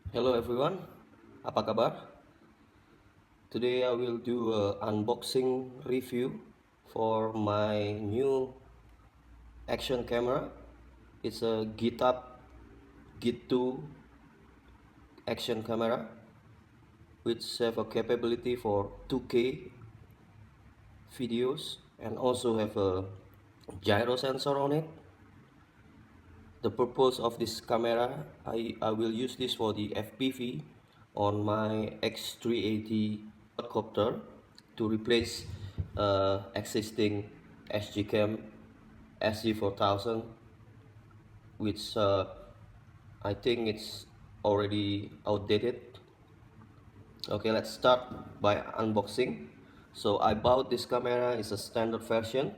Hello everyone, apa kabar? Today I will do an unboxing review for my new action camera. It's a GitUp Git2 action camera which have a capability for 2K videos and also have a gyro sensor on it. The purpose of this camera, I will use this for the FPV on my X380 quadcopter to replace existing SG-Cam SG4000, which I think it's already outdated. Okay, let's start by unboxing. So I bought this camera, it's a standard version,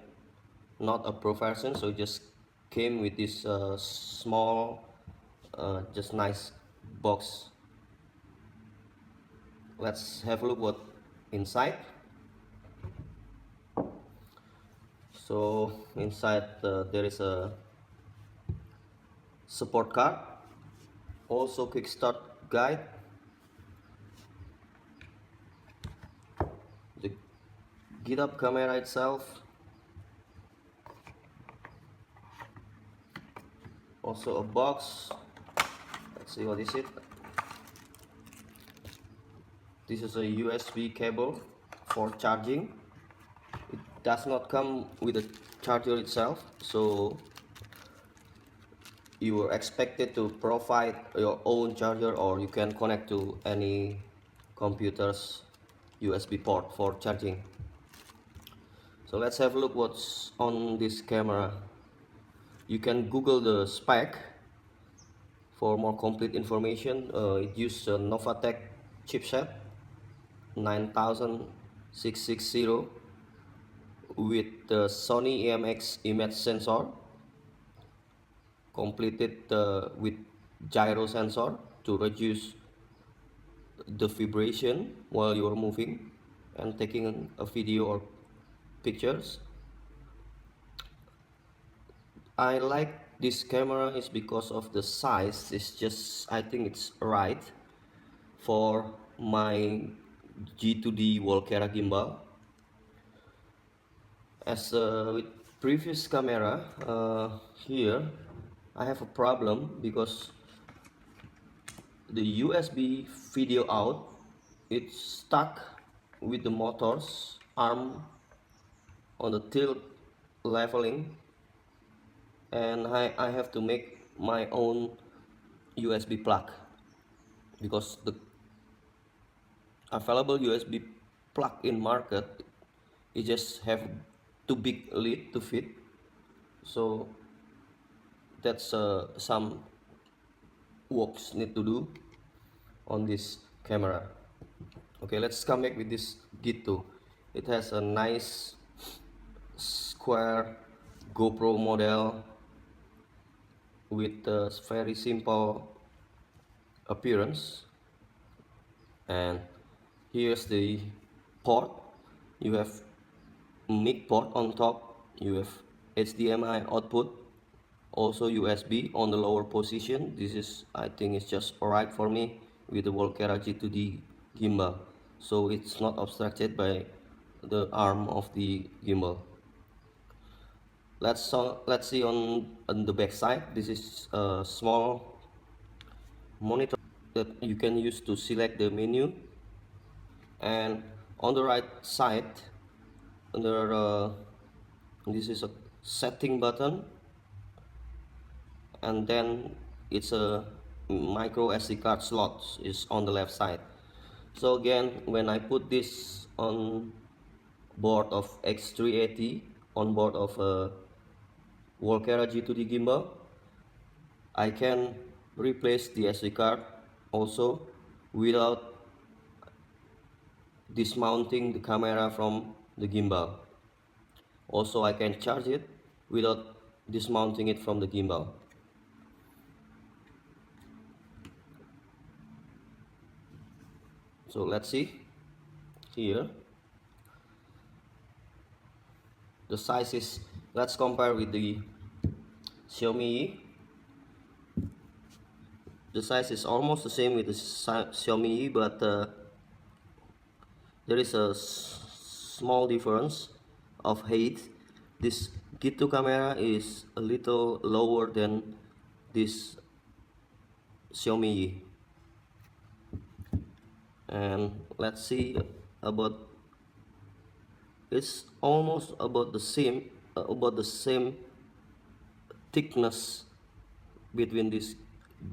not a pro version, so it just came with this small just nice box. Let's have a look what inside. So inside there is a support card, also quick start guide, the GitUp camera itself, also a box. Let's see what is it. This is a USB cable for charging. It does not come with a charger itself, so you are expected to provide your own charger, or you can connect to any computer's USB port for charging. So let's have a look what's on this camera. You can Google the spec for more complete information. It uses a Novatec chipset 9660 with the Sony EMX image sensor, completed with gyro sensor to reduce the vibration while you are moving and taking a video or pictures. I like this camera is because of the size. It's just, I think it's right for my G2D Volcera gimbal. As with previous camera, here I have a problem because the USB video out, it's stuck with the motor's arm on the tilt leveling, and I have to make my own USB plug because the available USB plug in market, it just have too big lid to fit. So that's some works need to do on this camera. Okay, let's come back with this Git2. It has a nice square GoPro model with a very simple appearance. And here's the port. You have mic port on top, you have HDMI output, also USB on the lower position. This is, I think it's just alright for me with the Volcera G2D gimbal, so it's not obstructed by the arm of the gimbal. Let's see on the back side. This is a small monitor that you can use to select the menu, and on the right side under this is a setting button, and then it's a micro SD card slot is on the left side. So again, when I put this on board of X380, on board of a Volcera G2D gimbal, I can replace the SD card also without dismounting the camera from the gimbal. Also, I can charge it without dismounting it from the gimbal. So let's see here. The size is, let's compare with the Xiaomi. The size is almost the same with the Xiaomi, but there is a small difference of height. This Git2 camera is a little lower than this Xiaomi, and let's see about, it's almost about the same thickness between this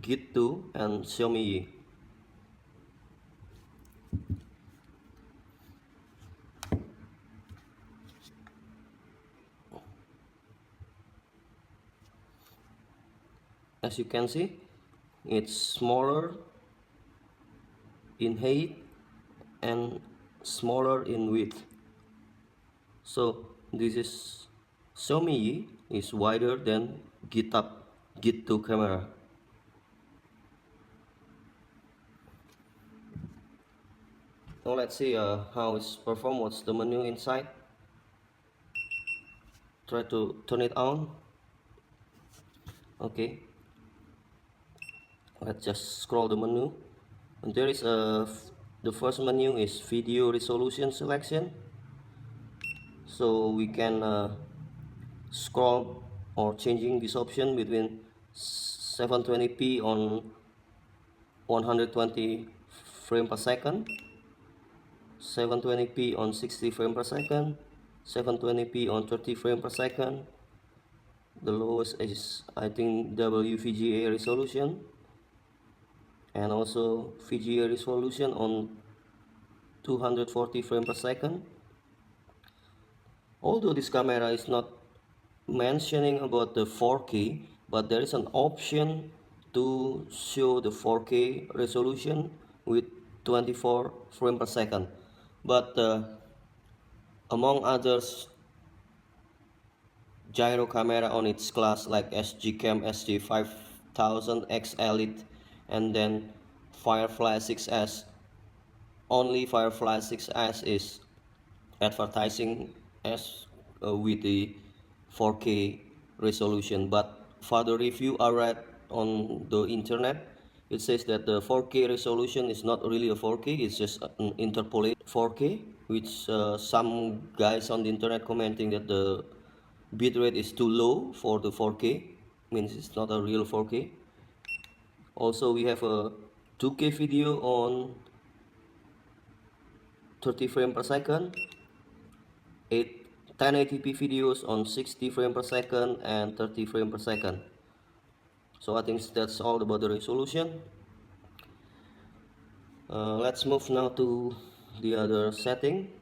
Git2 and Xiaomi. As you can see, it's smaller in height and smaller in width. So this is Xiaomi is wider than GitUp Git2 camera. Now let's see how it's performed. What's the menu inside? Try to turn it on. Okay, let's just scroll the menu. And there is the first menu is video resolution selection. So we can scroll or changing this option between 720p on 120 frame per second, 720p on 60 frame per second, 720p on 30 frame per second. The lowest is, I think, WVGA resolution, and also VGA resolution on 240 frame per second. Although this camera is not mentioning about the 4K, but there is an option to show the 4K resolution with 24 frame per second. But among others, gyro camera on its class like SGCam SG5000X Elite, and then Firefly 6S, only Firefly 6S is advertising as with the 4K resolution. But further review I read on the internet, it says that the 4K resolution is not really a 4K, it's just an interpolated 4K, which some guys on the internet commenting that the bitrate is too low for the 4K, means it's not a real 4K. Also we have a 2K video on 30 frame per second, 1080p videos on 60 frame per second and 30 frame per second. So I think that's all about the resolution. Let's move now to the other setting.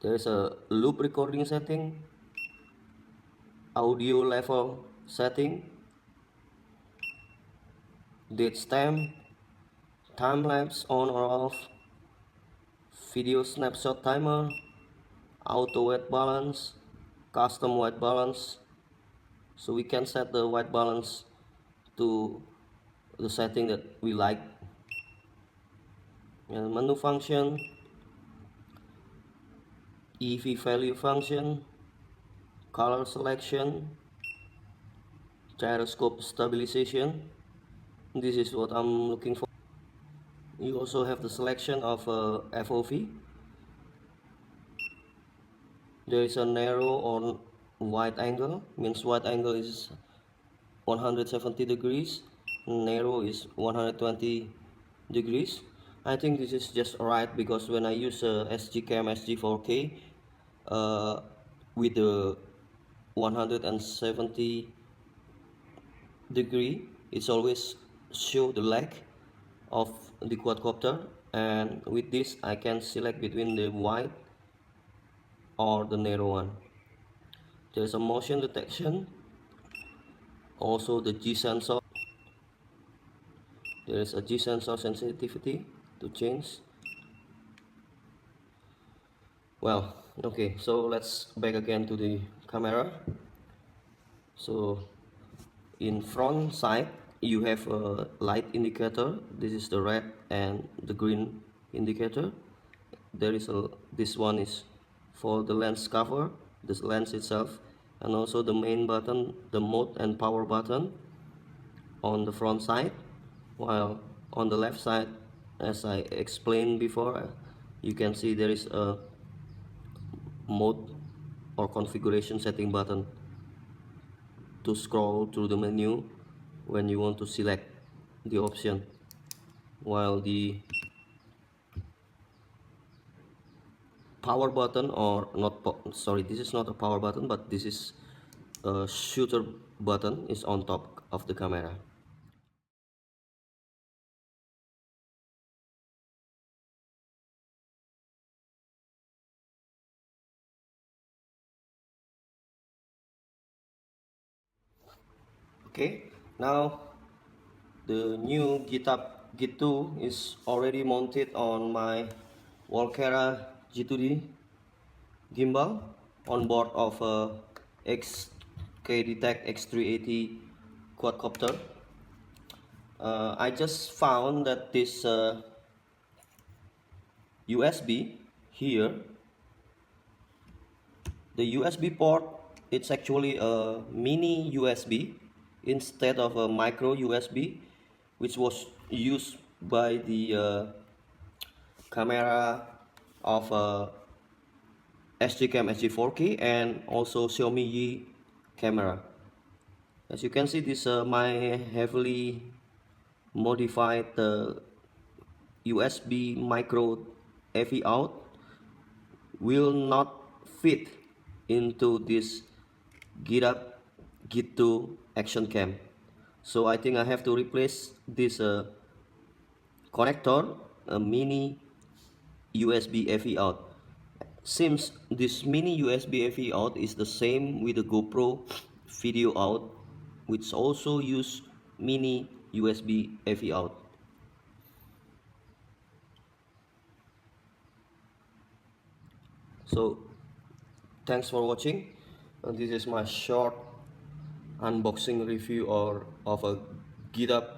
There's a loop recording setting, audio level setting, date stamp, time lapse on or off, video snapshot timer, auto white balance, custom white balance. So we can set the white balance to the setting that we like. And menu function, EV value function, color selection, gyroscope stabilization. This is what I'm looking for. You also have the selection of FOV. There is a narrow or wide angle, means wide angle is 170 degrees, narrow is 120 degrees. I think this is just right, because when I use SGCam SG4K with the 170 degree, it's always show the leg of the quadcopter, and with this I can select between the wide or the narrow one. There's a motion detection, also the G sensor. There is a G sensor sensitivity to change. Well, okay, so let's back again to the camera. So in front side you have a light indicator. This is the red and the green indicator. There is a, this one is for the lens cover, this lens itself, and also the main button, the mode and power button on the front side, while on the left side, as I explained before, you can see there is a mode or configuration setting button to scroll through the menu when you want to select the option, while the power button, or not sorry, this is not a power button, but this is a shooter button, is on top of the camera. Okay, now the new GitUp Git2 is already mounted on my Volcara G2D gimbal on board of a XK Detect X380 quadcopter. I just found that this USB here, the USB port, it's actually a mini USB instead of a micro USB, which was used by the camera of SG-Cam SG4K and also Xiaomi Yi camera. As you can see, this my heavily modified USB micro AV out will not fit into this GitUp Git2 action cam. So I think I have to replace this connector, a mini USB AV out. Seems this mini USB AV out is the same with the GoPro video out, which also use mini USB AV out. So thanks for watching. This is my short unboxing review or of a GitUp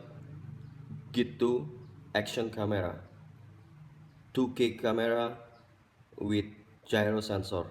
Git2 action camera, 2K camera with gyro sensor.